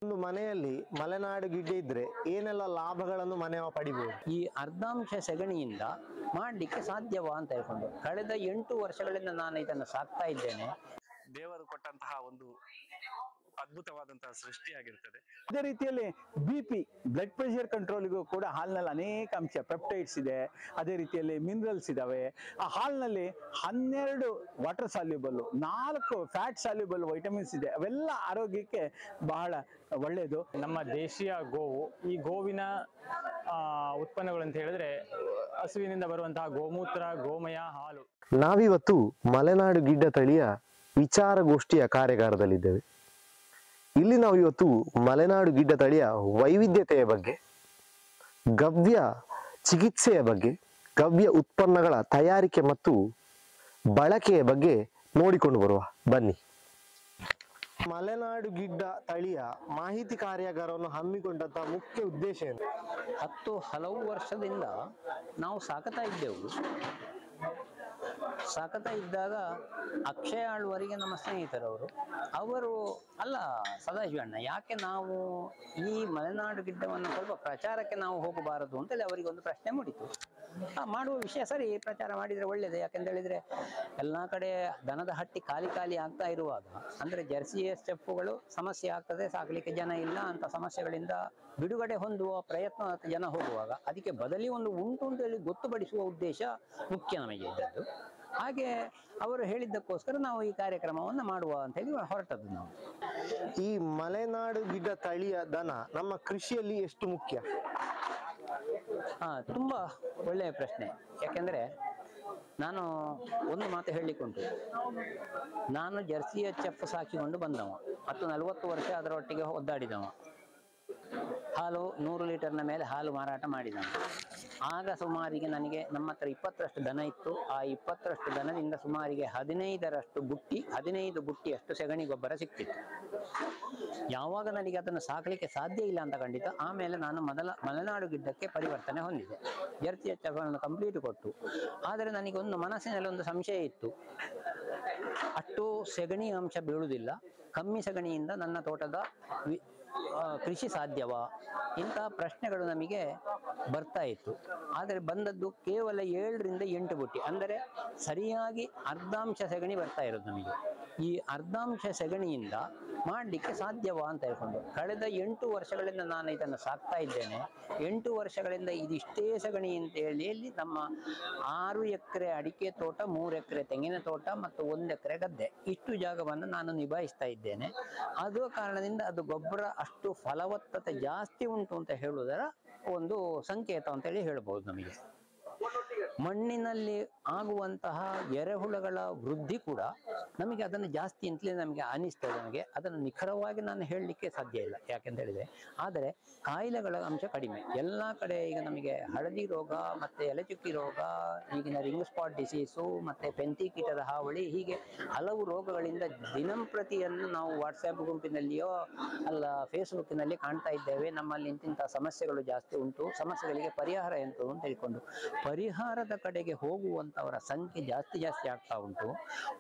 ಒಂದು ಮನೆಯಲ್ಲಿ ಮಲೆನಾಡು ಗಿಡ್ಡೆ ಇದ್ರೆ ಏನೆಲ್ಲ ಲಾಭಗಳನ್ನು ಮನೆಯವ ಪಡಿಬಹುದು? ಈ ಅರ್ಧಾಂಶ ಸೆಗಣಿಯಿಂದ ಮಾಡಲಿಕ್ಕೆ ಸಾಧ್ಯವಾ ಅಂತ ಹೇಳ್ಕೊಂಡು ಕಳೆದ 8 ವರ್ಷಗಳಿಂದ ನಾನು ಇದನ್ನು ಸಾಕ್ತಾ ಇದ್ದೇನೆ. ದೇವರು ಕೊಟ್ಟಂತಹ ಒಂದು ಅದ್ಭುತವಾದಂತಹ ಸೃಷ್ಟಿಯಾಗಿರ್ತದೆ. ಅದೇ ರೀತಿಯಲ್ಲಿ BP ಬ್ಲಡ್ ಪ್ರೆಷರ್ ಕಂಟ್ರೋಲ್ಗೂ ಕೂಡ ಹಾಲಿನಲ್ಲಿ ಅನೇಕ ಅಂಶ ಪೆಪ್ಟೈಡ್ಸ್ ಇದೆ, ಅದೇ ರೀತಿಯಲ್ಲಿ ಮಿನರಲ್ಸ್ ಇದಾವೆ. ಆ ಹಾಲಿನಲ್ಲಿ 12 water soluble, 4 fat soluble vitamins ಇದೆ. ಅವೆಲ್ಲ ಆರೋಗ್ಯಕ್ಕೆ ಬಹಳ ಒಳ್ಳೆಯದು. ನಮ್ಮ ದೇಶೀಯ ಗೋವು, ಈ ಗೋವಿನ ಉತ್ಪನ್ನಗಳು ಅಂತ ಹೇಳಿದ್ರೆ ಹಸುವಿನಿಂದ ಬರುವಂತಹ ಗೋಮೂತ್ರ, ಗೋಮಯ, ಹಾಲು. ನಾವಿವತ್ತು ಮಲೆನಾಡು ಗಿಡ್ಡ ತಳಿಯ ವಿಚಾರಗೋಷ್ಠಿಯ ಕಾರ್ಯಾಗಾರದಲ್ಲಿದ್ದೇವೆ. ಇಲ್ಲಿ ನಾವು ಇವತ್ತು ಮಲೆನಾಡು ಗಿಡ್ಡ ತಳಿಯ ವೈವಿಧ್ಯತೆಯ ಬಗ್ಗೆ, ಗವ್ಯ ಚಿಕಿತ್ಸೆಯ ಬಗ್ಗೆ, ಗವ್ಯ ಉತ್ಪನ್ನಗಳ ತಯಾರಿಕೆ ಮತ್ತು ಬಳಕೆಯ ಬಗ್ಗೆ ನೋಡಿಕೊಂಡು ಬರುವ ಬನ್ನಿ. ಮಲೆನಾಡು ಗಿಡ್ಡ ತಳಿಯ ಮಾಹಿತಿ ಕಾರ್ಯಾಗಾರವನ್ನು ಹಮ್ಮಿಕೊಂಡಂತಹ ಮುಖ್ಯ ಉದ್ದೇಶ ಏನು? ಹಲವು ವರ್ಷದಿಂದ ನಾವು ಸಾಕತಾ ಇದ್ದೆವು. ಸಾಕತಾ ಇದ್ದಾಗ ಅಕ್ಷಯ ಆಳ್ವರಿಗೆ ನಮ್ಮ ಸ್ನೇಹಿತರವರು ಅವರು ಅಲ್ಲ ಸದಾಶಿವಣ್ಣ, ಯಾಕೆ ನಾವು ಈ ಮಲೆನಾಡು ಗಿಡ್ಡವನ್ನು ಸ್ವಲ್ಪ ಪ್ರಚಾರಕ್ಕೆ ನಾವು ಹೋಗಬಾರದು ಅಂತೇಳಿ ಅವರಿಗೆ ಒಂದು ಪ್ರಶ್ನೆ ಮೂಡಿತು. ಮಾಡುವ ವಿಷಯ ಸರಿ, ಪ್ರಚಾರ ಮಾಡಿದರೆ ಒಳ್ಳೇದು. ಯಾಕೆಂತ ಹೇಳಿದ್ರೆ ಎಲ್ಲ ಕಡೆ ದನದ ಹಟ್ಟಿ ಖಾಲಿ ಖಾಲಿ ಆಗ್ತಾ ಇರುವಾಗ, ಅಂದ್ರೆ ಜರ್ಸಿ ಸ್ಟೆಪ್ಪುಗಳು ಸಮಸ್ಯೆ ಆಗ್ತದೆ, ಸಾಕ್ಲಿಕ್ಕೆ ಜನ ಇಲ್ಲ ಅಂತ ಸಮಸ್ಯೆಗಳಿಂದ ಬಿಡುಗಡೆ ಹೊಂದುವ ಪ್ರಯತ್ನ ಜನ ಹೋಗುವಾಗ ಅದಕ್ಕೆ ಬದಲಿ ಒಂದು ಉಂಟು ಅಂತ ಹೇಳಿ ಗೊತ್ತುಪಡಿಸುವ ಉದ್ದೇಶ ಮುಖ್ಯ ನಮಗೆ ಇದ್ದದ್ದು. ಹಾಗೆ ಅವರು ಹೇಳಿದ್ದಕ್ಕೋಸ್ಕರ ನಾವು ಈ ಕಾರ್ಯಕ್ರಮವನ್ನು ಮಾಡುವ ಅಂತ ಹೇಳಿ ಹೊರಟದ್ದು ನಾವು. ಈ ಮಲೆನಾಡು ಗಿಡ್ಡ ತಳಿಯ ದನ ನಮ್ಮ ಕೃಷಿಯಲ್ಲಿ ಎಷ್ಟು ಮುಖ್ಯ? ತುಂಬಾ ಒಳ್ಳೆಯ ಪ್ರಶ್ನೆ. ಯಾಕೆಂದ್ರೆ ನಾನು ಒಂದು ಮಾತು ಹೇಳಲಿಕ್ಕುಂಟು. ನಾನು ಜರ್ಸಿಯ ಚೆಫ್ ಸಾಕಿಕೊಂಡು ಬಂದವ ಮತ್ತು 40 ವರ್ಷ ಅದರೊಟ್ಟಿಗೆ ಒದ್ದಾಡಿದವ. ಹಾಲು 100 ಲೀಟರ್ನ ಮೇಲೆ ಹಾಲು ಮಾರಾಟ ಮಾಡಿದ. ಆಗ ಸುಮಾರಿಗೆ ನನಗೆ ನಮ್ಮ ಹತ್ರ 20ರಷ್ಟು ದನ ಇತ್ತು. ಆ 20ರಷ್ಟು ದನದಿಂದ ಸುಮಾರಿಗೆ 15 ಬುಟ್ಟಿಯಷ್ಟು ಸೆಗಣಿ ಗೊಬ್ಬರ ಸಿಕ್ತಿತ್ತು. ಯಾವಾಗ ನನಗೆ ಅದನ್ನು ಸಾಕಲಿಕ್ಕೆ ಸಾಧ್ಯ ಇಲ್ಲ ಅಂತ ಖಂಡಿತ, ಆಮೇಲೆ ನಾನು ಮಲೆನಾಡು ಗಿಡ್ಡಕ್ಕೆ ಪರಿವರ್ತನೆ ಹೊಂದಿದೆ. ಜರ್ಸಿ ಎಚ್ಚವನ್ನು ಕಂಪ್ಲೀಟ್ ಕೊಟ್ಟು. ಆದರೆ ನನಗೆ ಒಂದು ಮನಸ್ಸಿನಲ್ಲಿ ಒಂದು ಸಂಶಯ ಇತ್ತು, ಅಷ್ಟು ಸೆಗಣಿ ಅಂಶ ಬೀಳುವುದಿಲ್ಲ, ಕಮ್ಮಿ ಸೆಗಣಿಯಿಂದ ನನ್ನ ತೋಟದ ಕೃಷಿ ಸಾಧ್ಯವಾ? ಇಂತಹ ಪ್ರಶ್ನೆಗಳು ನಮಗೆ ಬರ್ತಾ ಇತ್ತು. ಆದರೆ ಬಂದದ್ದು ಕೇವಲ 7 ರಿಂದ 8 ಬುಟ್ಟಿ, ಅಂದರೆ ಸರಿಯಾಗಿ ಅರ್ಧಾಂಶ ಸೆಗಣಿ ಬರ್ತಾ ಇರೋದು ನಮಗೆ. ಈ ಅರ್ಧಾಂಶ ಸೆಗಣಿಯಿಂದ ಮಾಡಲಿಕ್ಕೆ ಸಾಧ್ಯವಾ ಅಂತ ಹೇಳ್ಕೊಂಡು ಕಳೆದ 8 ವರ್ಷಗಳಿಂದ ನಾನು ಇದನ್ನು ಸಾಕ್ತಾ ಇದ್ದೇನೆ. 8 ವರ್ಷಗಳಿಂದ ಇದಿಷ್ಟೇ ಸಗಣಿ ಅಂತ ಹೇಳಿ ನಮ್ಮ 6 ಎಕರೆ ಅಡಿಕೆ ತೋಟ, 3 ಎಕರೆ ತೆಂಗಿನ ತೋಟ ಮತ್ತು 1 ಎಕರೆ ಗದ್ದೆ, ಇಷ್ಟು ಜಾಗವನ್ನು ನಾನು ನಿಭಾಯಿಸ್ತಾ ಇದ್ದೇನೆ. ಅದು ಕಾರಣದಿಂದ ಅದು ಗೊಬ್ಬರ ಅಷ್ಟು ಫಲವತ್ತತೆ ಜಾಸ್ತಿ ಉಂಟು ಅಂತ ಹೇಳುವುದರ ಒಂದು ಸಂಕೇತ ಅಂತ ಹೇಳಿ ಹೇಳ್ಬೋದು. ನಮಗೆ ಮಣ್ಣಿನಲ್ಲಿ ಆಗುವಂತಹ ಎರೆಹುಳಗಳ ವೃದ್ಧಿ ಕೂಡ ನಮಗೆ ಅದನ್ನು ಜಾಸ್ತಿ ಅಂತಲೇ ನಮಗೆ ಅನಿಸ್ತದೆ. ನಮಗೆ ಅದನ್ನು ನಿಖರವಾಗಿ ನಾನು ಹೇಳಲಿಕ್ಕೆ ಸಾಧ್ಯ ಇಲ್ಲ, ಯಾಕೆಂತ ಹೇಳಿದ್ರೆ. ಆದರೆ ಕಾಯಿಲೆಗಳ ಅಂಶ ಕಡಿಮೆ ಎಲ್ಲ ಕಡೆ. ಈಗ ನಮಗೆ ಹಳದಿ ರೋಗ ಮತ್ತೆ ಎಲೆಚುಕ್ಕಿ ರೋಗ, ಈಗಿನ ರಿಂಗ್ ಸ್ಪಾಟ್ ಡಿಸೀಸು ಮತ್ತೆ ಪೆಂತಿ ಕೀಟದ ಹಾವಳಿ, ಹೀಗೆ ಹಲವು ರೋಗಗಳಿಂದ ದಿನಂಪ್ರತಿಯನ್ನು ನಾವು ವಾಟ್ಸ್ಆ್ಯಪ್ ಗುಂಪಿನಲ್ಲಿಯೋ ಅಲ್ಲ ಫೇಸ್ಬುಕ್ಕಿನಲ್ಲಿ ಕಾಣ್ತಾ ಇದ್ದೇವೆ. ನಮ್ಮಲ್ಲಿ ಇಂತಿಂಥ ಸಮಸ್ಯೆಗಳು ಜಾಸ್ತಿ ಉಂಟು, ಸಮಸ್ಯೆಗಳಿಗೆ ಪರಿಹಾರ ಎಂತು ಅಂತ ಹೇಳ್ಕೊಂಡು ಪರಿಹಾರದ ಕಡೆಗೆ ಹೋಗುವಂತವರ ಸಂಖ್ಯೆ ಜಾಸ್ತಿ ಆಗ್ತಾ ಉಂಟು.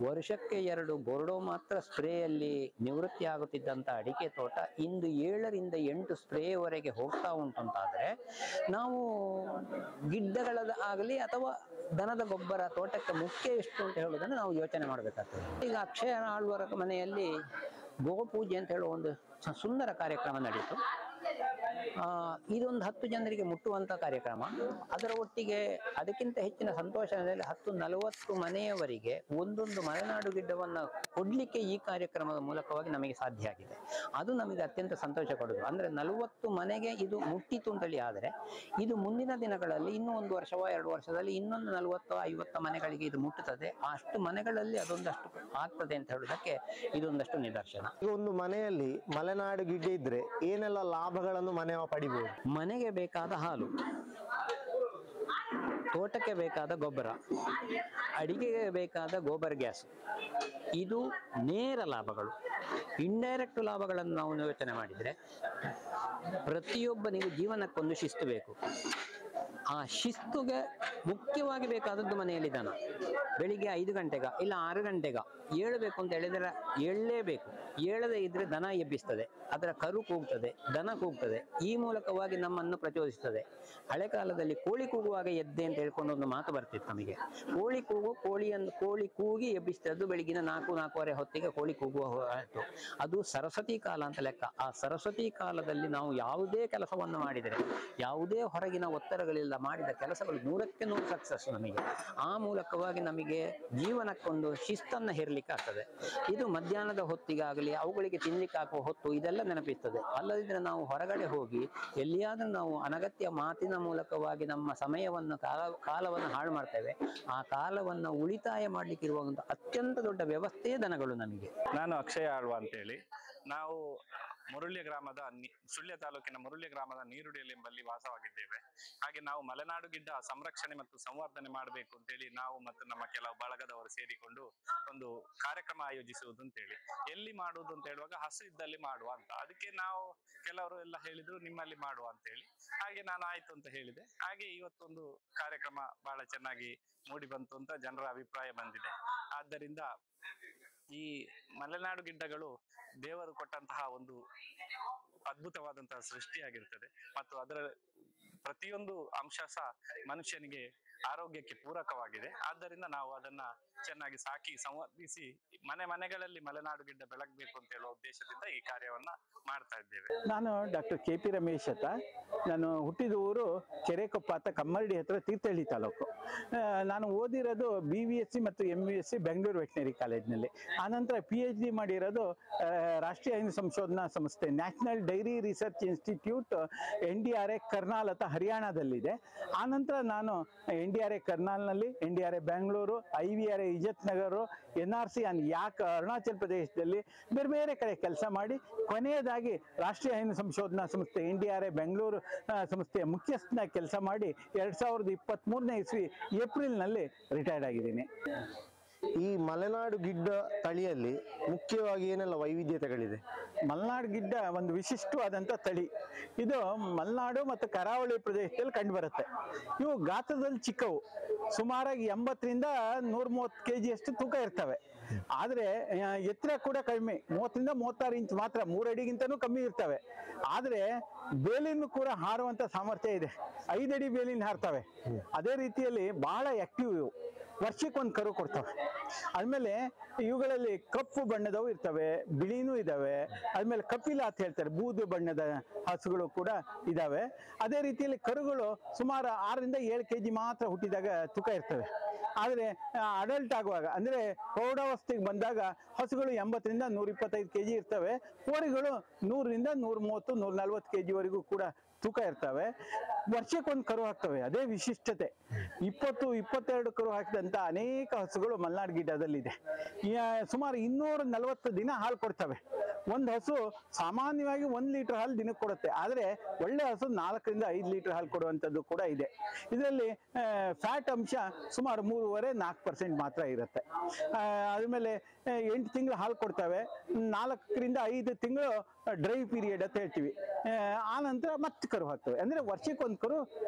ವರ್ಷಕ್ಕೆ 2 ಬೋರ್ಡೋ ಮಾತ್ರ ಸ್ಪ್ರೇಯಲ್ಲಿ ನಿವೃತ್ತಿ ಆಗುತ್ತಿದ್ದಂತ ಅಡಿಕೆ ತೋಟ ಇಂದು 7 ರಿಂದ 8 ಸ್ಪ್ರೇವರೆಗೆ ಹೋಗ್ತಾ ಉಂಟು ಅಂತಾದ್ರೆ, ನಾವು ಗಿಡ್ಡಗಳದ ಆಗಲಿ ಅಥವಾ ದನದ ಗೊಬ್ಬರ ತೋಟಕ್ಕೆ ಮುಖ್ಯ ಎಷ್ಟು ಅಂತ ಹೇಳುವುದನ್ನು ನಾವು ಯೋಚನೆ ಮಾಡಬೇಕಾಗ್ತದೆ. ಈಗ ಅಕ್ಷಯ ಆಳ್ವರ ಮನೆಯಲ್ಲಿ ಗೋಪೂಜೆ ಅಂತ ಹೇಳುವ ಒಂದು ಸುಂದರ ಕಾರ್ಯಕ್ರಮ ನಡೆಯಿತು. ಇದೊಂದು 10 ಜನರಿಗೆ ಮುಟ್ಟುವಂತ ಕಾರ್ಯಕ್ರಮ. ಅದರ ಒಟ್ಟಿಗೆ ಅದಕ್ಕಿಂತ ಹೆಚ್ಚಿನ ಸಂತೋಷದಲ್ಲಿ 10-40 ಮನೆಯವರಿಗೆ ಒಂದೊಂದು ಮಲೆನಾಡು ಗಿಡ್ಡವನ್ನ ಕೊಡ್ಲಿಕ್ಕೆ ಈ ಕಾರ್ಯಕ್ರಮದ ಮೂಲಕವಾಗಿ ನಮಗೆ ಸಾಧ್ಯ ಆಗಿದೆ. ಅದು ನಮಗೆ ಅತ್ಯಂತ ಸಂತೋಷ ಕೊಡುದು. ಅಂದ್ರೆ 40 ಮನೆಗೆ ಇದು ಮುಟ್ಟಿತು ಅಂತೇಳಿ. ಆದರೆ ಇದು ಮುಂದಿನ ದಿನಗಳಲ್ಲಿ ಇನ್ನೂ 1 ವರ್ಷವೋ 2 ವರ್ಷದಲ್ಲಿ ಇನ್ನೊಂದು 40-50 ಮನೆಗಳಿಗೆ ಇದು ಮುಟ್ಟುತ್ತದೆ. ಅಷ್ಟು ಮನೆಗಳಲ್ಲಿ ಅದೊಂದಷ್ಟು ಆಗ್ತದೆ ಅಂತ ಹೇಳುವುದಕ್ಕೆ ಇದೊಂದಷ್ಟು ನಿದರ್ಶನ. ಒಂದು ಮನೆಯಲ್ಲಿ ಮಲೆನಾಡು ಗಿಡ್ಡೆ ಇದ್ರೆ ಏನೆಲ್ಲ ಲಾಭಗಳನ್ನು ಮನೆಯವ ಪಡಿಬಹುದು? ಮನೆಗೆ ಬೇಕಾದ ಹಾಲು, ತೋಟಕ್ಕೆ ಬೇಕಾದ ಗೊಬ್ಬರ, ಅಡಿಗೆಗೆ ಬೇಕಾದ ಗೋಬರ್ ಗ್ಯಾಸ್, ಇದು ನೇರ ಲಾಭಗಳು. ಇಂಡೈರೆಕ್ಟ್ ಲಾಭಗಳನ್ನು ನಾವು ಯೋಚನೆ ಮಾಡಿದರೆ, ಪ್ರತಿಯೊಬ್ಬನಿಗೂ ಜೀವನಕ್ಕೊಂದು ಶಿಸ್ತು ಬೇಕು. ಆ ಶಿಸ್ತುಗೆ ಮುಖ್ಯವಾಗಿ ಬೇಕಾದದ್ದು ಮನೆಯಲ್ಲಿ ದನ. ಬೆಳಿಗ್ಗೆ 5 ಗಂಟೆಗ ಇಲ್ಲ 6 ಗಂಟೆಗ ಏಳಬೇಕು ಅಂತ ಹೇಳಿದ್ರೆ ಏಳಲೇಬೇಕು. ಏಳದೇ ಇದ್ರೆ ದನ ಎಬ್ಬಿಸ್ತದೆ, ಅದರ ಕರು ಕೂಗ್ತದೆ, ದನ ಕೂಗ್ತದೆ. ಈ ಮೂಲಕವಾಗಿ ನಮ್ಮನ್ನು ಪ್ರಚೋದಿಸ್ತದೆ. ಹಳೆ ಕಾಲದಲ್ಲಿ ಕೋಳಿ ಕೂಗುವಾಗ ಎದ್ದೆ ಅಂತ ಹೇಳ್ಕೊಂಡು ಒಂದು ಮಾತು ಬರ್ತಿತ್ತು ನಮಗೆ. ಕೋಳಿ ಕೂಗಿ ಎಬ್ಬಿಸ್ತದ್ದು ಬೆಳಿಗಿನ 4-4:15 ಹೊತ್ತಿಗೆ ಕೋಳಿ ಕೂಗುವ ಆಯ್ತು. ಅದು ಸರಸ್ವತಿ ಕಾಲ ಅಂತ ಲೆಕ್ಕ. ಆ ಸರಸ್ವತಿ ಕಾಲದಲ್ಲಿ ನಾವು ಯಾವುದೇ ಕೆಲಸವನ್ನು ಮಾಡಿದರೆ, ಯಾವುದೇ ಹೊರಗಿನ ಒತ್ತಡಗಳಿಲ್ಲ ಮಾಡಿದ ಕೆಲಸಗಳು 100ಕ್ಕೆ 100 ಸಕ್ಸಸ್ ನಮಗೆ. ಆ ಮೂಲಕವಾಗಿ ನಮಗೆ ಜೀವನಕ್ಕೊಂದು ಶಿಸ್ತನ್ನು ಹೇರ್ಲಿಕ್ಕೆ ಆಗ್ತದೆ. ಇದು ಮಧ್ಯಾಹ್ನದ ಹೊತ್ತಿಗಾಗಲಿ ಅವುಗಳಿಗೆ ತಿನ್ಲಿಕ್ಕೆ ಹಾಕುವ ಹೊತ್ತು ಇದೆಲ್ಲ ನೆನಪಿಸ್ತದೆ. ಅಲ್ಲದಿದ್ರೆ ನಾವು ಹೊರಗಡೆ ಹೋಗಿ ಎಲ್ಲಿಯಾದ್ರೂ ನಾವು ಅನಗತ್ಯ ಮಾತಿನ ಮೂಲಕವಾಗಿ ನಮ್ಮ ಸಮಯವನ್ನು ಕಾಲವನ್ನು ಹಾಳು ಮಾಡ್ತೇವೆ. ಆ ಕಾಲವನ್ನು ಉಳಿತಾಯ ಮಾಡ್ಲಿಕ್ಕೆ ಇರುವ ಒಂದು ಅತ್ಯಂತ ದೊಡ್ಡ ವ್ಯವಸ್ಥೆಯೇ ದನಗಳು ನಮಗೆ. ನಾನು ಅಕ್ಷಯ ಆಳ್ವ ಅಂತೇಳಿ, ನಾವು ಮುರುಳ್ಯ ಗ್ರಾಮದ ಸುಳ್ಯ ತಾಲೂಕಿನ ಮುರುಳ್ಯ ಗ್ರಾಮದ ನೀರುಡಿಯಲ್ಲಿ ಎಂಬಲ್ಲಿ ವಾಸವಾಗಿದ್ದೇವೆ. ಹಾಗೆ ನಾವು ಮಲೆನಾಡು ಗಿಡ್ಡ ಸಂರಕ್ಷಣೆ ಮತ್ತು ಸಂವರ್ಧನೆ ಮಾಡಬೇಕು ಅಂತೇಳಿ ನಾವು ಮತ್ತು ನಮ್ಮ ಕೆಲವು ಬಳಗದವರು ಸೇರಿಕೊಂಡು ಒಂದು ಕಾರ್ಯಕ್ರಮ ಆಯೋಜಿಸುವುದು ಅಂತೇಳಿ. ಎಲ್ಲಿ ಮಾಡುವುದು ಅಂತ ಹೇಳುವಾಗ ಹಸು ಇದ್ದಲ್ಲಿ ಮಾಡುವ ಅಂತ. ಅದಕ್ಕೆ ನಾವು ಕೆಲವರು ಎಲ್ಲ ಹೇಳಿದ್ರು ನಿಮ್ಮಲ್ಲಿ ಮಾಡುವ ಅಂತ ಹೇಳಿ. ಹಾಗೆ ನಾನು ಆಯ್ತು ಅಂತ ಹೇಳಿದೆ. ಹಾಗೆ ಇವತ್ತೊಂದು ಕಾರ್ಯಕ್ರಮ ಬಹಳ ಚೆನ್ನಾಗಿ ಮೂಡಿ ಬಂತು ಅಂತ ಜನರ ಅಭಿಪ್ರಾಯ ಬಂದಿದೆ. ಆದ್ದರಿಂದ ಈ ಮಲೆನಾಡು ಗಿಡ್ಡಗಳು ದೇವರು ಕೊಟ್ಟಂತಹ ಒಂದು ಅದ್ಭುತವಾದಂತಹ ಸೃಷ್ಟಿಯಾಗಿರ್ತದೆ ಮತ್ತು ಅದರ ಪ್ರತಿಯೊಂದು ಅಂಶ ಸಹ ಮನುಷ್ಯನಿಗೆ ಆರೋಗ್ಯಕ್ಕೆ ಪೂರಕವಾಗಿದೆ. ಆದ್ದರಿಂದ ನಾವು ಅದನ್ನ ಚೆನ್ನಾಗಿ ಸಾಕಿ ಸಂವರ್ಧಿಸಿ ಮನೆಗಳಲ್ಲಿ ಮಲೆನಾಡು ಗಿಡ್ಡ ಬೆಳಗ್ಬೇಕು ಅಂತ ಹೇಳುವ ಉದ್ದೇಶದಿಂದ ಈ ಕಾರ್ಯವನ್ನ ಮಾಡ್ತಾ ಇದ್ದೇವೆ. ನಾನು ಡಾಕ್ಟರ್ KP ರಮೇಶ್ ಅಂತ. ನಾನು ಹುಟ್ಟಿದ ಊರು ಕೆರೆಕೊಪ್ಪ ಅಂತ, ಕಮ್ಮರಡಿ ಹತ್ರ, ತೀರ್ಥಹಳ್ಳಿ ತಾಲೂಕು. ನಾನು ಓದಿರೋದು BVSc ಮತ್ತು MVSc ಬೆಂಗಳೂರು ವೆಟನರಿ ಕಾಲೇಜ್ನಲ್ಲಿ. ಆನಂತರ PhD ಮಾಡಿರೋದು ರಾಷ್ಟ್ರೀಯ ಹೈನು ಸಂಶೋಧನಾ ಸಂಸ್ಥೆ national dairy research institute NDRA Karnal ಅಂತ ಹರಿಯಾಣದಲ್ಲಿದೆ. ಆನಂತರ ನಾನು NDRA ಕರ್ನಾಲ್ನಲ್ಲಿ, NDRA Bengaluru, IVRA Izzat Nagar, NRC and yak Arunachal ಪ್ರದೇಶದಲ್ಲಿ ಬೇರೆ ಬೇರೆ ಕಡೆ ಕೆಲಸ ಮಾಡಿ ಕೊನೆಯದಾಗಿ ರಾಷ್ಟ್ರೀಯ ಹೈನು ಸಂಶೋಧನಾ ಸಂಸ್ಥೆ NDRA ಬೆಂಗಳೂರು ಸಂಸ್ಥೆಯ ಮುಖ್ಯಸ್ಥನಾಗಿ ಕೆಲಸ ಮಾಡಿ 2023ನೇ ಇಸ್ವಿ ಏಪ್ರಿಲ್ನಲ್ಲಿ ರಿಟೈರ್ಡ್ ಆಗಿದ್ದೀನಿ. ಈ ಮಲೆನಾಡು ಗಿಡ್ಡ ತಳಿಯಲ್ಲಿ ಮುಖ್ಯವಾಗಿ ಏನೆಲ್ಲ ವೈವಿಧ್ಯತೆಗಳಿದೆ? ಮಲೆನಾಡು ಗಿಡ್ಡ ಒಂದು ವಿಶಿಷ್ಟವಾದಂಥ ತಳಿ. ಇದು ಮಲೆನಾಡು ಮತ್ತು ಕರಾವಳಿ ಪ್ರದೇಶದಲ್ಲಿ ಕಂಡುಬರುತ್ತೆ. ಇವು ಗಾತ್ರದಲ್ಲಿ ಚಿಕ್ಕವು, ಸುಮಾರಾಗಿ 80ರಿಂದ 130 kg ಅಷ್ಟು ತೂಕ ಇರ್ತವೆ. ಆದರೆ ಎತ್ತರ ಕೂಡ ಕಡಿಮೆ, 30ರಿಂದ 36 ಇಂಚ್ ಮಾತ್ರ, 3 ಅಡಿಗಿಂತನೂ ಕಮ್ಮಿ ಇರ್ತವೆ. ಆದರೆ ಬೇಲಿನೂ ಕೂಡ ಹಾರುವಂಥ ಸಾಮರ್ಥ್ಯ ಇದೆ. 5 ಅಡಿ ಬೇಲಿನ ಹಾರ್ತವೆ. ಅದೇ ರೀತಿಯಲ್ಲಿ ಬಹಳ ಆಕ್ಟಿವ್ ಇವು. ವರ್ಷಕ್ಕೊಂದು ಕರು ಕೊಡ್ತವೆ. ಆದ್ಮೇಲೆ ಇವುಗಳಲ್ಲಿ ಕಪ್ಪು ಬಣ್ಣದವು ಇರ್ತವೆ, ಬಿಳಿನೂ ಇದಾವೆ. ಆದ್ಮೇಲೆ ಕಪಿಲ ಅಂತ ಹೇಳ್ತಾರೆ, ಬೂದು ಬಣ್ಣದ ಹಸುಗಳು ಕೂಡ ಇದಾವೆ. ಅದೇ ರೀತಿಯಲ್ಲಿ ಕರುಗಳು ಸುಮಾರು 6ರಿಂದ 7 kg ಮಾತ್ರ ಹುಟ್ಟಿದಾಗ ತೂಕ ಇರ್ತವೆ. ಆದರೆ ಅಡಲ್ಟ್ ಆಗುವಾಗ ಅಂದ್ರೆ ಪ್ರೌಢಾವಸ್ಥೆಗೆ ಬಂದಾಗ ಹಸುಗಳು 80ರಿಂದ 125 kg ಇರ್ತವೆ. ಹೋರಿಗಳು 100ರಿಂದ 130, 140 kg ವರೆಗೂ ಕೂಡ ತೂಕ ಇರ್ತವೆ. ವರ್ಷಕ್ಕೊಂದು ಕರು ಹಾಕ್ತವೆ, ಅದೇ ವಿಶಿಷ್ಟತೆ. 20-22 ಕರು ಹಾಕಿದಂತ ಅನೇಕ ಹಸುಗಳು ಮಲೆನಾಡು ಗಿಡ್ಡದಲ್ಲಿದೆ. ಸುಮಾರು 240 ದಿನ ಹಾಲು ಕೊಡ್ತವೆ. ಒಂದು ಹಸು ಸಾಮಾನ್ಯವಾಗಿ 1 ಲೀಟರ್ ಹಾಲು ದಿನಕ್ಕೆ ಕೊಡುತ್ತೆ. ಆದರೆ ಒಳ್ಳೆ ಹಸು 4ರಿಂದ 5 ಲೀಟರ್ ಹಾಲು ಕೊಡುವಂಥದ್ದು ಕೂಡ ಇದೆ. ಇದರಲ್ಲಿ ಫ್ಯಾಟ್ ಅಂಶ ಸುಮಾರು 3.5-4% ಮಾತ್ರ ಇರುತ್ತೆ. ಆದ್ಮೇಲೆ 8 ತಿಂಗಳು ಹಾಲು ಕೊಡ್ತವೆ. 4ರಿಂದ 5 ತಿಂಗಳು ಡ್ರೈ ಪೀರಿಯಡ್ ಅಂತ ಹೇಳ್ತೀವಿ. ಆ ನಂತರ ಮತ್ತೆ ಕರು ಹಾಕ್ತವೆ. ಅಂದ್ರೆ ವರ್ಷಕ್ಕೊಂದು ಕರು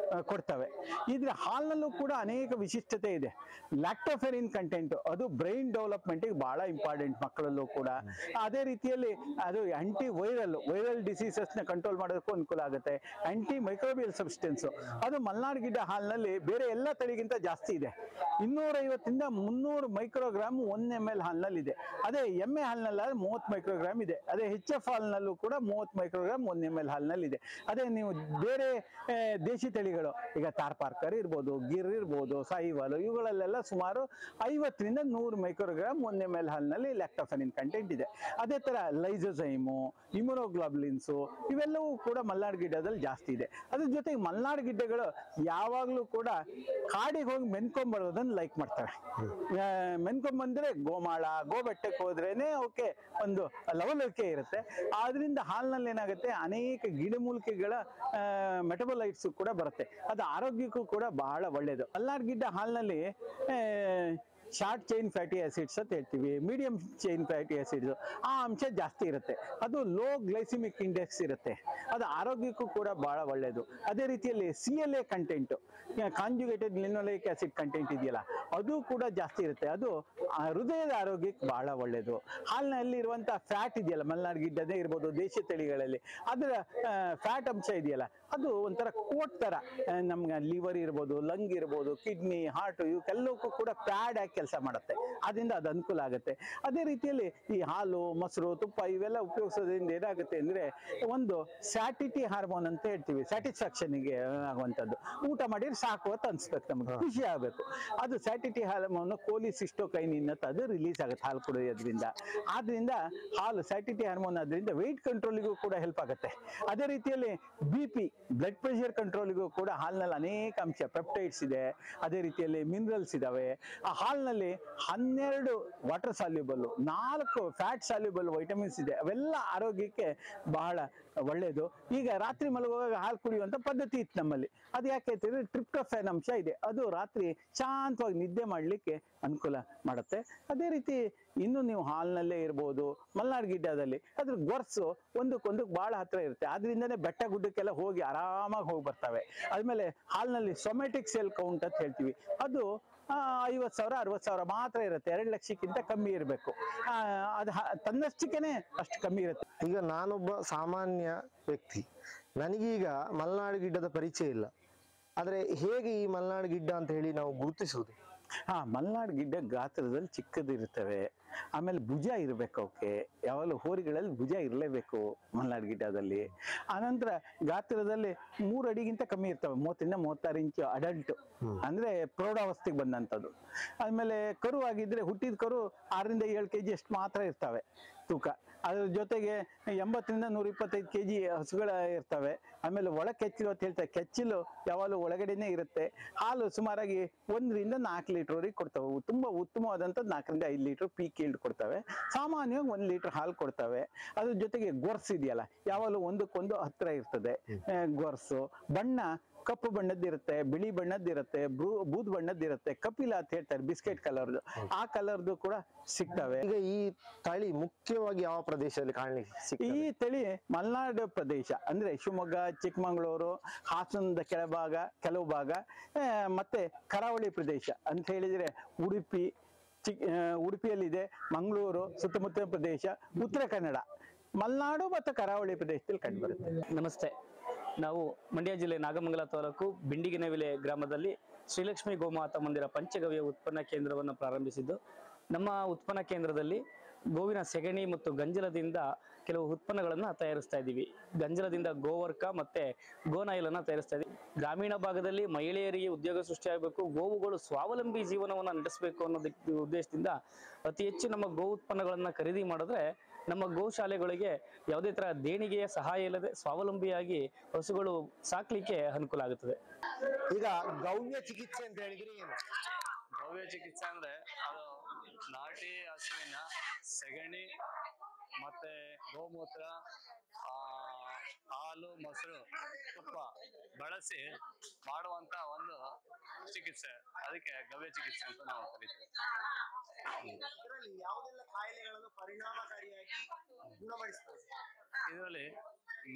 ಕೊಡ್ತವೆ. ಇದ್ರ ಹಾಲಿನಲ್ಲೂ ಕೂಡ ಅನೇಕ ವಿಶಿಷ್ಟತೆ ಇದೆ. ಲ್ಯಾಕ್ಟೋಫೆರಿನ್ ಕಂಟೆಂಟ್, ಅದು ಬ್ರೈನ್ ಡೆವಲಪ್ಮೆಂಟ್ಗೆ ಬಹಳ ಇಂಪಾರ್ಟೆಂಟ್ ಮಕ್ಕಳಲ್ಲೂ ಕೂಡ. ಅದೇ ರೀತಿಯಲ್ಲಿ ಅದು ವೈರಲ್ ಡಿಸೀಸಸ್ ನ ಕಂಟ್ರೋಲ್ ಮಾಡೋದಕ್ಕೂ ಅನುಕೂಲ ಆಗುತ್ತೆ. ಆಂಟಿ ಮೈಕ್ರೋಬಿಯಲ್ ಸಬ್ಸ್ಟೆನ್ಸ್ ಅದು ಮಲೆನಾಡು ಗಿಡ್ಡ ಹಾಲಿನಲ್ಲಿ ಬೇರೆ ಎಲ್ಲ ತಳಿಗಿಂತ ಜಾಸ್ತಿ ಇದೆ. 250ರಿಂದ 300 ಮೈಕ್ರೋಗ್ರಾಮ್ 1 ml ಹಾಲಿನಲ್ಲಿ ಇದೆ. ಅದೇ ಎಮ್ಮೆ ಹಾಲಿನಲ್ಲಿ 30 ಮೈಕ್ರೋಗ್ರಾಮ್ ಇದೆ. ಅದೇ HF ಹಾಲಿನಲ್ಲೂ ಕೂಡ 30 ಮೈಕ್ರೋಗ್ರಾಮ್ 1 ml ಹಾಲಿನಲ್ಲಿ ಇದೆ. ಅದೇ ನೀವು ಬೇರೆ ದೇಶಿ ತಳಿಗಳು, ಈಗ ತಾರ್ಪಾರ್ಕರ್ ಇರ್ಬೋದು, ಗಿರ್ ಇರ್ಬೋದು, ಸಾಯಿವಾಲ್, ಇವುಗಳಲ್ಲೆಲ್ಲ ಸುಮಾರು 50ರಿಂದ 100 ಮೈಕ್ರೋಗ್ರಾಮ್ 1 ml ಹಾಲಿನಲ್ಲಿ ಲ್ಯಾಕ್ಟೋಫೆರಿನ್ ಕಂಟೆಂಟ್ ಇದೆ. ಅದೇ ತರ ಲೈಸೋಸೈಮು, ಇಮ್ಯುನೋಗ್ಲೋಬುಲಿನ್ಸು ಇವೆಲ್ಲವೂ ಕೂಡ ಮಲೆನಾಡು ಗಿಡ್ಡದಲ್ಲಿ ಜಾಸ್ತಿ ಇದೆ. ಅದ್ರ ಜೊತೆಗೆ ಮಲೆನಾಡು ಗಿಡ್ಡಗಳು ಯಾವಾಗಲೂ ಕೂಡ ಕಾಡಿಗೆ ಹೋಗಿ ಮೆನ್ಕೊಂಬರೋದನ್ನ ಲೈಕ್ ಮಾಡ್ತವೆ. ಮೆನ್ಕೊಂಬಂದ್ರೆ ಗೋಮಾಳ, ಗೋಬೆಟ್ಟಕ್ಕೆ ಹೋದ್ರೇನೆ ಅವಕ್ಕೆ ಒಂದು ಲವಲವಿಕೆ ಇರುತ್ತೆ. ಆದ್ರಿಂದ ಹಾಲಿನಲ್ಲಿ ಏನಾಗುತ್ತೆ, ಅನೇಕ ಗಿಡಮೂಲಿಕೆಗಳ ಮೆಟಬಲೈಟ್ಸ್ ಕೂಡ ಬರುತ್ತೆ. ಅದು ಆರೋಗ್ಯಕ್ಕೂ ಕೂಡ ಬಹಳ ಒಳ್ಳೆಯದು. ಮಲೆನಾಡು ಗಿಡ್ಡ ಹಾಲಿನಲ್ಲಿ ಶಾರ್ಟ್ ಚೈನ್ ಫ್ಯಾಟಿ ಆಸಿಡ್ಸ್ ಅಂತ ಹೇಳ್ತೀವಿ, ಮೀಡಿಯಂ ಚೈನ್ ಫ್ಯಾಟಿ ಆಸಿಡ್ಸ್, ಆ ಅಂಶ ಜಾಸ್ತಿ ಇರುತ್ತೆ. ಅದು ಲೋ ಗ್ಲೈಸಿಮಿಕ್ ಇಂಡೆಕ್ಸ್ ಇರುತ್ತೆ, ಅದು ಆರೋಗ್ಯಕ್ಕೂ ಕೂಡ ಬಹಳ ಒಳ್ಳೆಯದು. ಅದೇ ರೀತಿಯಲ್ಲಿ CLA content, conjugated linoleic acid content ಇದೆಯಲ್ಲ, ಅದು ಕೂಡ ಜಾಸ್ತಿ ಇರುತ್ತೆ. ಅದು ಹೃದಯದ ಆರೋಗ್ಯಕ್ಕೆ ಬಹಳ ಒಳ್ಳೆಯದು. ಹಾಲಿನಲ್ಲಿ ಇರುವಂತಹ ಫ್ಯಾಟ್ ಇದೆಯಲ್ಲ, ಮಲೆನಾಡು ಗಿಡ್ಡದೇ ಇರ್ಬೋದು, ದೇಶೀಯ ತಳಿಗಳಲ್ಲಿ ಅದರ ಫ್ಯಾಟ್ ಅಂಶ ಇದೆಯಲ್ಲ, ಅದು ಒಂಥರ ಕೋಟ್ ತರ ನಮ್ಗೆ ಲಿವರ್ ಇರ್ಬೋದು, ಲಂಗ್ ಇರ್ಬೋದು, ಕಿಡ್ನಿ, ಹಾರ್ಟ್ ಇವಕ್ಕೆಲ್ಲಕ್ಕೂ ಕೂಡ ಪ್ಯಾಡ್ ಆಗಿ ಕೆಲಸ ಮಾಡುತ್ತೆ. ಅದರಿಂದ ಅದು ಅನುಕೂಲ ಆಗುತ್ತೆ. ಅದೇ ರೀತಿಯಲ್ಲಿ ಈ ಹಾಲು, ಮೊಸರು, ತುಪ್ಪ ಇವೆಲ್ಲ ಉಪಯೋಗಿಸೋದ್ರಿಂದ ಏನಾಗುತ್ತೆ ಅಂದ್ರೆ, ಒಂದು ಸ್ಯಾಟಿಟಿ ಹಾರ್ಮೋನ್ ಅಂತ ಹೇಳ್ತೀವಿ, ಸ್ಯಾಟಿಸ್ಫ್ಯಾಕ್ಷನ್ಗೆ ಆಗುವಂಥದ್ದು. ಊಟ ಮಾಡಿದ್ರೆ ಸಾಕು ಅಂತ ಅನ್ಸ್ಬೇಕು, ನಮ್ಗೆ ಖುಷಿ ಆಗಬೇಕು. ಅದು ಸ್ಯಾಟಿಟಿ ಹಾರ್ಮೋನ್ ಕೋಲಿಸಿಸ್ಟೋಕೈನಿನ್ ಅಂತ ಅದು ರಿಲೀಸ್ ಆಗುತ್ತೆ ಹಾಲು ಕುಡಿಯೋದ್ರಿಂದ. ಆದ್ರಿಂದ ಹಾಲು ಸ್ಯಾಟಿಟಿ ಹಾರ್ಮೋನ್ ಆದ್ರಿಂದ ವೆಯ್ಟ್ ಕಂಟ್ರೋಲಿಗೂ ಕೂಡ ಹೆಲ್ಪ್ ಆಗುತ್ತೆ. ಅದೇ ರೀತಿಯಲ್ಲಿ BP ಬ್ಲಡ್ ಪ್ರೆಷರ್ ಕಂಟ್ರೋಲಿಗೂ ಕೂಡ ಹಾಲಿನಲ್ಲಿ ಅನೇಕ ಅಂಶ ಪೆಪ್ಟೈಡ್ಸ್ ಇದೆ. ಅದೇ ರೀತಿಯಲ್ಲಿ ಮಿನರಲ್ಸ್ ಇದಾವೆ. ಆ ಹಾಲಿನಲ್ಲಿ 12 water soluble, 4 fat soluble vitamins ಇದೆ. ಅವೆಲ್ಲ ಆರೋಗ್ಯಕ್ಕೆ ಬಹಳ ಒಳ್ಳೆಯದು. ಈಗ ರಾತ್ರಿ ಮಲಗುವಾಗ ಹಾಲು ಕುಡಿಯುವಂತ ಪದ್ಧತಿ ಇತ್ತು ನಮ್ಮಲ್ಲಿ. ಅದು ಯಾಕೆ ಅಂತಂದ್ರೆ ಟ್ರಿಪ್ಟೋಫ್ಯಾನ್ ಅಂಶ ಇದೆ, ಅದು ರಾತ್ರಿ ಶಾಂತವಾಗಿ ನಿದ್ದೆ ಮಾಡಲಿಕ್ಕೆ ಅನುಕೂಲ ಮಾಡುತ್ತೆ. ಅದೇ ರೀತಿ ಇನ್ನು ನೀವು ಹಾಲ್ನಲ್ಲೇ ಇರ್ಬೋದು, ಮಲೆನಾಡು ಗಿಡ್ಡದಲ್ಲಿ ಅದ್ರ ಗೊರ್ಸು ಒಂದಕ್ಕೊಂದಕ್ಕೆ ಬಹಳ ಹತ್ರ ಇರುತ್ತೆ. ಆದ್ರಿಂದನೇ ಬೆಟ್ಟ ಗುಡ್ಡಕ್ಕೆಲ್ಲ ಹೋಗಿ ಆರಾಮಾಗಿ ಹೋಗಿ ಬರ್ತವೆ. ಆದ್ಮೇಲೆ ಹಾಲ್ನಲ್ಲಿ ಸೊಮ್ಯಾಟಿಕ್ ಸೆಲ್ ಕೌಂಟ್ ಅಂತ ಹೇಳ್ತೀವಿ, ಅದು 50,000 60,000 ಮಾತ್ರ ಇರುತ್ತೆ. 2 ಲಕ್ಷಕ್ಕಿಂತ ಕಮ್ಮಿ ಇರಬೇಕು. ಅದು ತನ್ನಷ್ಟಕ್ಕೇನೆ ಅಷ್ಟು ಕಮ್ಮಿ ಇರುತ್ತೆ. ಈಗ ನಾನೊಬ್ಬ ಸಾಮಾನ್ಯ ವ್ಯಕ್ತಿ, ನನಗೀಗ ಮಲೆನಾಡು ಗಿಡ್ಡದ ಪರಿಚಯ ಇಲ್ಲ, ಆದ್ರೆ ಹೇಗೆ ಈ ಮಲೆನಾಡು ಗಿಡ್ಡ ಅಂತ ಹೇಳಿ ನಾವು ಗುರುತಿಸುವುದು? ಮಲೆನಾಡು ಗಿಡ್ಡ ಗಾತ್ರದಲ್ಲಿ ಚಿಕ್ಕದಿರ್ತವೆ. ಆಮೇಲೆ ಭುಜ ಇರಬೇಕು ಅವಕ್ಕೆ, ಯಾವಾಗಲೂ ಹೋರಿಗಳಲ್ಲಿ ಭುಜ ಇರಲೇಬೇಕು ಮಲೆನಾಡು ಗಿಡ್ಡದಲ್ಲಿ. ಆನಂತರ ಗಾತ್ರದಲ್ಲಿ 3 ಅಡಿಗಿಂತ ಕಮ್ಮಿ ಇರ್ತವೆ, 30 ಇಂದ 36 ಇಂಚು ಅಡಲ್ಟ್, ಅಂದ್ರೆ ಪ್ರೌಢಾವಸ್ಥೆಗೆ ಬಂದಂಥದ್ದು. ಆದ್ಮೇಲೆ ಕರು ಆಗಿದ್ರೆ ಹುಟ್ಟಿದ ಕರು 6 ರಿಂದ 7 kg ಅಷ್ಟು ಮಾತ್ರ ಇರ್ತವೆ ತೂಕ. ಅದ್ರ ಜೊತೆಗೆ 80 ರಿಂದ 125 kg ಹಸುಗಳ ಇರ್ತವೆ. ಆಮೇಲೆ ಒಳ ಕೆಚ್ಚಲು ಅಂತ ಹೇಳ್ತಾರೆ, ಕೆಚ್ಚಲು ಯಾವಾಗಲೂ ಒಳಗಡೆನೆ ಇರುತ್ತೆ. ಹಾಲು ಸುಮಾರಾಗಿ 1 ರಿಂದ 4 ಲೀಟರ್ವರೆಗೆ ಕೊಡ್ತವೆ. ತುಂಬಾ ಉತ್ತಮವಾದಂಥದ್ದು 4 ರಿಂದ 5 ಲೀಟರ್ ಪೀಕ್ ಈಲ್ಡ್ ಕೊಡ್ತವೆ. ಸಾಮಾನ್ಯವಾಗಿ 1 ಲೀಟರ್ ಹಾಲು ಕೊಡ್ತವೆ. ಅದ್ರ ಜೊತೆಗೆ ಗೊರ್ಸ್ ಇದೆಯಲ್ಲ, ಯಾವಾಗಲೂ ಒಂದಕ್ಕೊಂದು ಹತ್ರ ಇರ್ತದೆ. ಗೊರ್ಸು ಬಣ್ಣ ಕಪ್ಪು ಬಣ್ಣದ್ದಿರುತ್ತೆ, ಬಿಳಿ ಬಣ್ಣದ್ದಿರುತ್ತೆ, ಬೂದ್ ಬಣ್ಣದ್ದಿರುತ್ತೆ, ಕಪಿಲ ಅಂತ ಹೇಳ್ತಾರೆ ಬಿಸ್ಕೆಟ್ ಕಲರ್ದು, ಆ ಕಲರ್ದು ಕೂಡ ಸಿಗ್ತವೆ. ಈಗ ಈ ತಳಿ ಮುಖ್ಯವಾಗಿ ಯಾವ ಪ್ರದೇಶದಲ್ಲಿ ಕಾಣಲಿಕ್ಕೆ ಸಿಗ್ತದೆ? ಈ ತಳಿ ಮಲೆನಾಡು ಪ್ರದೇಶ ಅಂದ್ರೆ ಶಿವಮೊಗ್ಗ, ಚಿಕ್ಕಮಗಳೂರು, ಹಾಸನದ ಕೆಳಭಾಗ, ಕೆಲವು ಭಾಗ, ಮತ್ತೆ ಕರಾವಳಿ ಪ್ರದೇಶ ಅಂತ ಹೇಳಿದ್ರೆ ಉಡುಪಿಯಲ್ಲಿದೆ, ಮಂಗಳೂರು ಸುತ್ತಮುತ್ತಲ ಪ್ರದೇಶ, ಉತ್ತರ ಕನ್ನಡ, ಮಲೆನಾಡು ಮತ್ತು ಕರಾವಳಿ ಪ್ರದೇಶದಲ್ಲಿ ಕಂಡು ಬರುತ್ತೆ. ನಮಸ್ತೆ. ನಾವು ಮಂಡ್ಯ ಜಿಲ್ಲೆ ನಾಗಮಂಗಲ ತಾಲೂಕು ಬಿಂಡಿಗಿನವಿಲೆ ಗ್ರಾಮದಲ್ಲಿ ಶ್ರೀಲಕ್ಷ್ಮಿ ಗೋಮಾತಾ ಮಂದಿರ ಪಂಚಗವ್ಯ ಉತ್ಪನ್ನ ಕೇಂದ್ರವನ್ನು ಪ್ರಾರಂಭಿಸಿದ್ದು, ನಮ್ಮ ಉತ್ಪನ್ನ ಕೇಂದ್ರದಲ್ಲಿ ಗೋವಿನ ಸೆಗಣಿ ಮತ್ತು ಗಂಜಲದಿಂದ ಕೆಲವು ಉತ್ಪನ್ನಗಳನ್ನು ತಯಾರಿಸ್ತಾ ಇದ್ದೀವಿ. ಗಂಜಲದಿಂದ ಗೋವರ್ಕ ಮತ್ತೆ ಗೋನಾಯಿಲನ್ನು ತಯಾರಿಸ್ತಾ ಇದ್ದೀವಿ. ಗ್ರಾಮೀಣ ಭಾಗದಲ್ಲಿ ಮಹಿಳೆಯರಿಗೆ ಉದ್ಯೋಗ ಸೃಷ್ಟಿಯಾಗಬೇಕು, ಗೋವುಗಳು ಸ್ವಾವಲಂಬಿ ಜೀವನವನ್ನು ನಡೆಸಬೇಕು ಅನ್ನೋದಕ್ಕೆ ಉದ್ದೇಶದಿಂದ ಅತಿ ಹೆಚ್ಚು ನಮ್ಮ ಗೋ ಉತ್ಪನ್ನಗಳನ್ನು ಖರೀದಿ ಮಾಡಿದ್ರೆ ನಮ್ಮ ಗೋಶಾಲೆಗಳಿಗೆ ಯಾವುದೇ ತರ ದೇಣಿಗೆಯ ಸಹಾಯ ಇಲ್ಲದೆ ಸ್ವಾವಲಂಬಿಯಾಗಿ ಹಸುಗಳು ಸಾಕ್ಲಿಕ್ಕೆ ಅನುಕೂಲ ಆಗುತ್ತದೆ. ಈಗ ಗವ್ಯ ಚಿಕಿತ್ಸೆ ಅಂತ ಹೇಳಿದ್ರೆ ಏನು? ಗವ್ಯ ಚಿಕಿತ್ಸೆ ಅಂದ್ರೆ ಅದು ನಾಟಿ ಹಸುವಿನ ಸೆಗಣಿ ಮತ್ತೆ ಗೋಮೂತ್ರ, ಹಾಲು, ಮೊಸರು, ತುಪ್ಪ ಬಳಸಿ ಮಾಡುವಂತ ಒಂದು ಚಿಕಿತ್ಸೆ, ಅದಕ್ಕೆ ಗವ್ಯ ಚಿಕಿತ್ಸೆ ಅಂತ ನಾವು ಕರಿತೀವಿ. ಇದರಲ್ಲಿ ಯಾವುದೆಲ್ಲ ಕಾಯಿಲೆಗಳನ್ನು ಪರಿಣಾಮಕಾರಿಯಾಗಿ ಗುಣಪಡಿಸಬಹುದು? ಇದರಲ್ಲಿ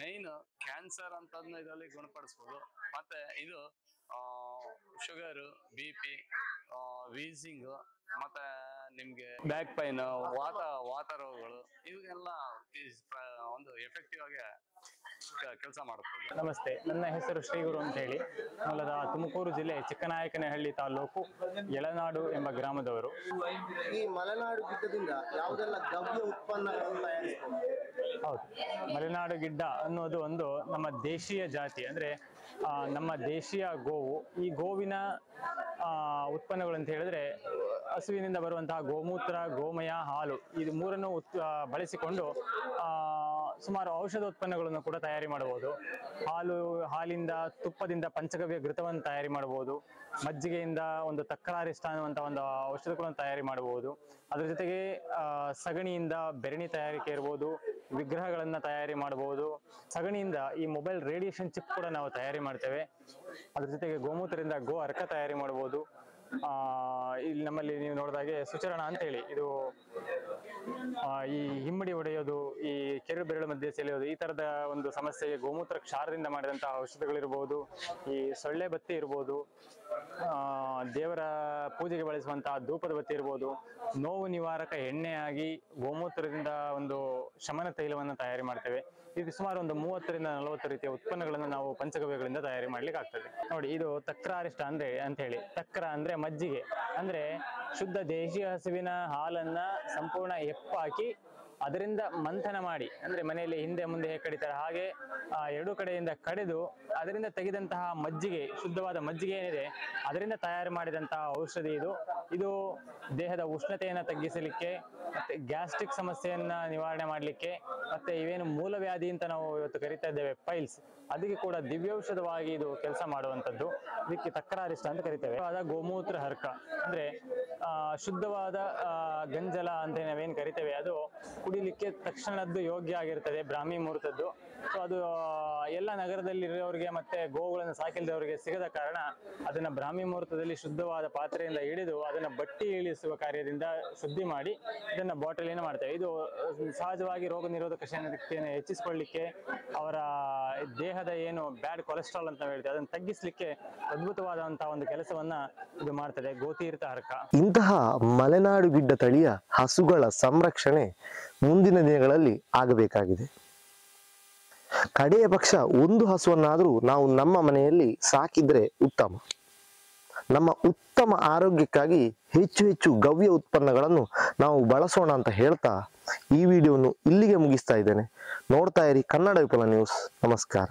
ಮೈನ್ ಕ್ಯಾನ್ಸರ್ ಅಂತದನ್ನ ಇದರಲ್ಲಿ ಗುಣಪಡಿಸ್ಬೋದು. ಮತ್ತೆ ಇದು ಶುಗರ್, BP, ವೀಸಿಂಗ್, ಮತ್ತೆ ನಿಮ್ಗೆ ಬ್ಯಾಕ್ ಪೈನ್, ವಾತ ರೋಗಗಳು, ಇವೆಲ್ಲ ಒಂದು ಎಫೆಕ್ಟಿವ್ ಆಗಿ ಕೆಲಸ ಮಾಡುತ್ತದೆ. ನಮಸ್ತೆ, ನನ್ನ ಹೆಸರು ಶ್ರೀಗುರು ಅಂತ ಹೇಳಿ, ಮೂಲದ ತುಮಕೂರು ಜಿಲ್ಲೆ ಚಿಕ್ಕನಾಯಕನಹಳ್ಳಿ ತಾಲೂಕು ಯಳನಾಡು ಎಂಬ ಗ್ರಾಮದವರು. ಈ ಮಲೆನಾಡು ಗಿಡ್ಡದಿಂದ ಯಾವುದೆಲ್ಲ ಗವ್ಯ ಉತ್ಪನ್ನಗಳನ್ನು ತಯಾರಿಸಬಹುದು? ಹೌದು, ಮಲೆನಾಡು ಗಿಡ್ಡ ಅನ್ನೋದು ಒಂದು ನಮ್ಮ ದೇಶೀಯ ಜಾತಿ, ಅಂದ್ರೆ ನಮ್ಮ ದೇಶೀಯ ಗೋವು. ಈ ಗೋವಿನ ಉತ್ಪನ್ನಗಳು ಅಂತ ಹೇಳಿದ್ರೆ ಹಸುವಿನಿಂದ ಬರುವಂತಹ ಗೋಮೂತ್ರ, ಗೋಮಯ, ಹಾಲು, ಇದು ಮೂರನ್ನು ಬಳಸಿಕೊಂಡು ಸುಮಾರು ಔಷಧ ಉತ್ಪನ್ನಗಳನ್ನು ಕೂಡ ತಯಾರಿ ಮಾಡಬಹುದು. ಹಾಲಿಂದ, ತುಪ್ಪದಿಂದ ಪಂಚಗವ್ಯ ಘೃತವನ್ನು ತಯಾರಿ ಮಾಡಬಹುದು. ಮಜ್ಜಿಗೆಯಿಂದ ಒಂದು ತಕ್ಕರಾರಿ ಸ್ಥಾನವಂತ ಒಂದು ಔಷಧಗಳನ್ನು ತಯಾರಿ ಮಾಡಬಹುದು. ಅದ್ರ ಜೊತೆಗೆ ಸಗಣಿಯಿಂದ ಬೆರಣಿ ತಯಾರಿಕೆ ಇರ್ಬೋದು, ವಿಗ್ರಹಗಳನ್ನ ತಯಾರಿ ಮಾಡಬಹುದು. ಸಗಣಿಯಿಂದ ಈ ಮೊಬೈಲ್ ರೇಡಿಯೇಷನ್ ಚಿಪ್ ಕೂಡ ನಾವು ತಯಾರಿ ಮಾಡ್ತೇವೆ. ಅದ್ರ ಜೊತೆಗೆ ಗೋಮೂತ್ರದಿಂದ ಗೋ ಅರ್ಕ ತಯಾರಿ ಮಾಡಬಹುದು. ಇಲ್ಲಿ ನಮ್ಮಲ್ಲಿ ನೀವು ನೋಡಿದಾಗೆ ಸುಚರಣ ಅಂತ ಹೇಳಿ ಇದು ಈ ಹಿಮ್ಮಡಿ ಹೊಡೆಯೋದು, ಈ ಕೆರು ಬೆರಳು ಮಧ್ಯೆ ಸೆಳೆಯೋದು, ಈ ತರದ ಒಂದು ಸಮಸ್ಯೆಗೆ ಗೋಮೂತ್ರ ಕ್ಷಾರದಿಂದ ಮಾಡಿದಂತಹ ಔಷಧಗಳಿರ್ಬೋದು, ಈ ಸೊಳ್ಳೆ ಬತ್ತಿ ಇರ್ಬೋದು, ದೇವರ ಪೂಜೆಗೆ ಬಳಸುವಂತಹ ಧೂಪದ ಬತ್ತಿ ಇರ್ಬೋದು, ನೋವು ನಿವಾರಕ ಎಣ್ಣೆಯಾಗಿ ಗೋಮೂತ್ರದಿಂದ ಒಂದು ಶಮನ ತೈಲವನ್ನು ತಯಾರಿ ಮಾಡ್ತೇವೆ. ಇದು ಸುಮಾರು ಒಂದು 30 ರಿಂದ 40 ರೀತಿಯ ಉತ್ಪನ್ನಗಳನ್ನು ನಾವು ಪಂಚಗವ್ಯಗಳಿಂದ ತಯಾರಿ ಮಾಡ್ಲಿಕ್ಕೆ ಆಗ್ತದೆ. ನೋಡಿ, ಇದು ತಕ್ರಾರಿಷ್ಟ ಅಂತ ಹೇಳಿ, ತಕ್ರ ಅಂದ್ರೆ ಮಜ್ಜಿಗೆ, ಅಂದ್ರೆ ಶುದ್ಧ ದೇಶೀಯ ಹಸುವಿನ ಹಾಲನ್ನ ಸಂಪೂರ್ಣ ಹೆಪ್ಪಾಕಿ ಅದರಿಂದ ಮಂಥನ ಮಾಡಿ, ಅಂದ್ರೆ ಮನೆಯಲ್ಲಿ ಹಿಂದೆ ಮುಂದೆ ಹೇಗೆ ಕಡಿತಾರೆ ಹಾಗೆ ಎರಡೂ ಕಡೆಯಿಂದ ಕಡೆದು ಅದರಿಂದ ತೆಗೆದಂತಹ ಮಜ್ಜಿಗೆ, ಶುದ್ಧವಾದ ಮಜ್ಜಿಗೆ ಏನಿದೆ ಅದರಿಂದ ತಯಾರು ಮಾಡಿದಂತಹ ಔಷಧಿ ಇದು ದೇಹದ ಉಷ್ಣತೆಯನ್ನು ತಗ್ಗಿಸಲಿಕ್ಕೆ, ಮತ್ತೆ ಗ್ಯಾಸ್ಟ್ರಿಕ್ ಸಮಸ್ಯೆಯನ್ನ ನಿವಾರಣೆ ಮಾಡಲಿಕ್ಕೆ, ಮತ್ತೆ ಇವೇನು ಮೂಲವ್ಯಾಧಿ ಅಂತ ನಾವು ಇವತ್ತು ಕರಿತಾ ಇದ್ದೇವೆ ಪೈಲ್ಸ್, ಅದಕ್ಕೆ ಕೂಡ ದಿವ್ಯೌಷಧವಾಗಿ ಇದು ಕೆಲಸ ಮಾಡುವಂಥದ್ದು. ಇದಕ್ಕೆ ತಕ್ರಾರಿಷ್ಟ ಅಂತ ಕರಿತೇವೆ. ಆದ ಗೋಮೂತ್ರ ಹರ್ಕ ಅಂದ್ರೆ ಶುದ್ಧವಾದ ಗಂಜಲ ಅಂತ ನಾವೇನು ಕರಿತೇವೆ, ಅದು ಕುಡಿಲಿಕ್ಕೆ ತಕ್ಷಣದ್ದು ಯೋಗ್ಯ ಆಗಿರ್ತದೆ, ಬ್ರಾಹ್ಮಿ ಮುಹೂರ್ತದ್ದು. ಸೊ ಅದು ಎಲ್ಲ ನಗರದಲ್ಲಿರೋರಿಗೆ ಮತ್ತೆ ಗೋವುಗಳನ್ನು ಸಾಕಿಲ್ದವರಿಗೆ ಸಿಗದ ಕಾರಣ ಅದನ್ನ ಬ್ರಾಹ್ಮಿ ಮುಹೂರ್ತದಲ್ಲಿ ಶುದ್ಧವಾದ ಪಾತ್ರೆಯಿಂದ ಹಿಡಿದು ಅದನ್ನ ಬಟ್ಟಿ ಇಳಿಸುವ ಕಾರ್ಯದಿಂದ ಶುದ್ಧಿ ಮಾಡಿ ಇದನ್ನ ಬಾಟಲಿನ ಮಾಡ್ತೇವೆ. ಇದು ಸಹಜವಾಗಿ ರೋಗ ನಿರೋಧಕ ಶಕ್ತಿಯನ್ನು ಹೆಚ್ಚಿಸಿಕೊಳ್ಳಿಕ್ಕೆ, ಅವರ ದೇಹದ ಏನು ಬ್ಯಾಡ್ ಕೊಲೆಸ್ಟ್ರಾಲ್ ಅಂತ ಹೇಳ್ತೇವೆ ಅದನ್ನು ತಗ್ಗಿಸ್ಲಿಕ್ಕೆ ಅದ್ಭುತವಾದಂತಹ ಒಂದು ಕೆಲಸವನ್ನ ಇದು ಮಾಡ್ತದೆ ಗೋತೀರ್ಥ ಹರ್ಕ. ಇಂತಹ ಮಲೆನಾಡು ಗಿಡ್ಡ ತಳಿಯ ಹಸುಗಳ ಸಂರಕ್ಷಣೆ ಮುಂದಿನ ದಿನಗಳಲ್ಲಿ ಆಗಬೇಕಾಗಿದೆ. ಕಡೆಯ ಪಕ್ಷ ಒಂದು ಹಸುವನ್ನಾದರೂ ನಾವು ನಮ್ಮ ಮನೆಯಲ್ಲಿ ಸಾಕಿದ್ರೆ ಉತ್ತಮ. ನಮ್ಮ ಉತ್ತಮ ಆರೋಗ್ಯಕ್ಕಾಗಿ ಹೆಚ್ಚು ಹೆಚ್ಚು ಗವ್ಯ ಉತ್ಪನ್ನಗಳನ್ನು ನಾವು ಬಳಸೋಣ ಅಂತ ಹೇಳ್ತಾ ಈ ವಿಡಿಯೋವನ್ನು ಇಲ್ಲಿಗೆ ಮುಗಿಸ್ತಾ ಇದ್ದೇನೆ. ನೋಡ್ತಾ ಇರಿ ಕನ್ನಡ ವಿಫಲ ನ್ಯೂಸ್. ನಮಸ್ಕಾರ.